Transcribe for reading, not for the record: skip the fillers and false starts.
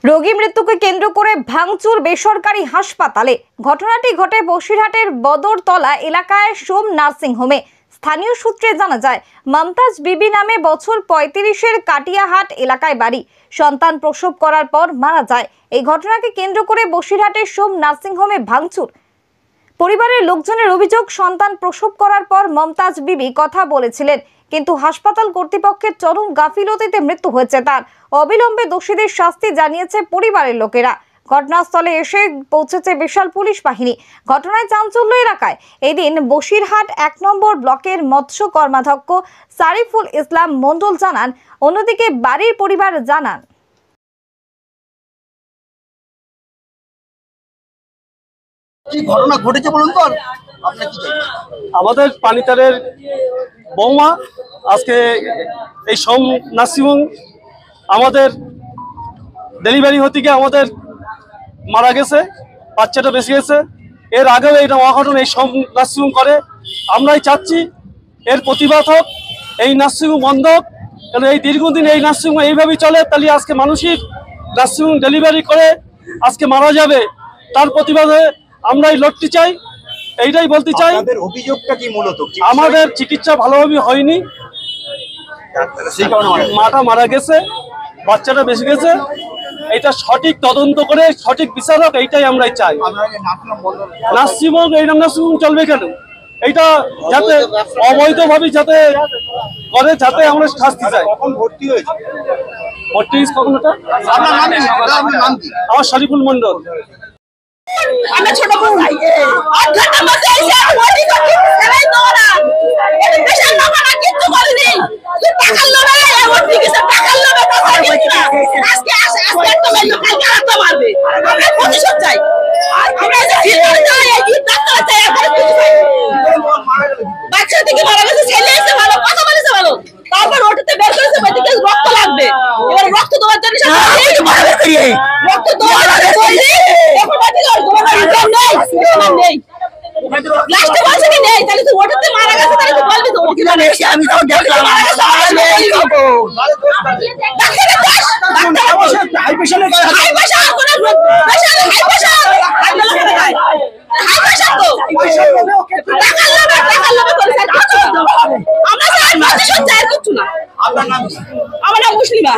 রোগী মৃত্যুকে কেন্দ্র করে ভাঙচুর বেসরকারি হাসপাতালে। ঘটনাটি ঘটে বসিরহাটের বদরতলা এলাকায় সোম নার্সিং হোমে। স্থানীয় সূত্রে জানা যায়, মমতাজ বিবি নামে বছর 35-এর কাটিয়াহাট এলাকায় বাড়ি। সন্তান প্রসব করার পর মারা যায়। এই ঘটনাকে কেন্দ্র করে বসিরহাটের সোম নার্সিং হোমে ভাঙচুর। পরিবারের লোকজনের অভিযোগ, সন্তান প্রসব করার পর মমতাজ বিবি কথা বলেছিলেন, কিন্তু হাসপাতাল কর্তৃপক্ষের চরম গাফিলতিতে মৃত্যু হয়েছে তার। অবিলম্বে দোষীদের শাস্তি জানিয়েছে পরিবারের লোকেরা। ঘটনাস্থলে এসে পৌঁছেছে বিশাল পুলিশ বাহিনী। ঘটনায় চাঞ্চল্য এলাকায়। এদিন বসিরহাট 1 নম্বর ব্লকের মৎস্য কর্মাধ্যক্ষ সারিফুল ইসলাম মণ্ডল জানান। অন্যদিকে বাড়ির পরিবার জানান, কি ঘটনা ঘটেছে বলুন তো। আমাদের পানিতারের বৌমা আজকে এই সোম নার্সিংহোম আমাদের ডেলিভারি হতে গিয়ে আমাদের মারা গেছে, বাচ্চাটা বেঁচে গেছে। এর আগেও এইটা অঘটন এই সোম নার্সিংহোম করে। আমরাই চাচ্ছি এর প্রতিবাদ হোক, এই নার্সিংহোম বন্ধ হোক। কারণ এই দীর্ঘদিন এই নার্সিংহোম এইভাবেই চলে, তাহলে আজকে মানুষই নার্সিংহোম ডেলিভারি করে আজকে মারা যাবে। তার প্রতিবাদে আমরাই লড়তে চাই, এইটাই বলতে চাই। অভিযোগটা কি মূলত? আমাদের চিকিৎসা ভালোভাবে হয়নি, মাটা মারা গেছে, বাচ্চাটা বেঁচে গেছে। এটা সঠিক তদন্ত করে সঠিক বিচার হোক, এইটাই আমরাই চাই। নার্সিংহোম এই নার্সিংহোম চলবে কেন? এইটা যাতে অবৈধভাবে যাতে করে, যাতে আমরা শাস্তি চাই। ভর্তি হয়েছে কখন? আমার শরীফুল মন্ডল। আমরা ছোট বোন অর্ধেকটা মাসে এসে ওয়ার্ডি করতে সেলাই তোরা এটা দেশের লোকেরা কিচ্ছু করেনি। টাকার লোভে ওয়ার্ডি কিছু টাকার লোভে কথা বলছি না। আজকে একটা মেয়ে কালকে আরেকটা মারবে। আমরা প্রতিশোধ চাই। আমরা যে ভিতরে যাই এই ডাক্তার চাই, আমরা কিছু চাই। বাচ্চা থেকে মারা গেছে, ছেলে এসে ভালো কথা বলেছে ভালো, তারপর ওটাতে বের করেছে মেয়েকে রক্ত লাগবে। এবার রক্ত দেওয়ার জন্য রক্ত দেওয়ার নেই লাস্টে বলছে কি নেই, তাহলে তুই ওটাতে মারা গেছে, তাহলে তুই বলবি তো আমি তো দেখলাম আমরা মুসলিমা।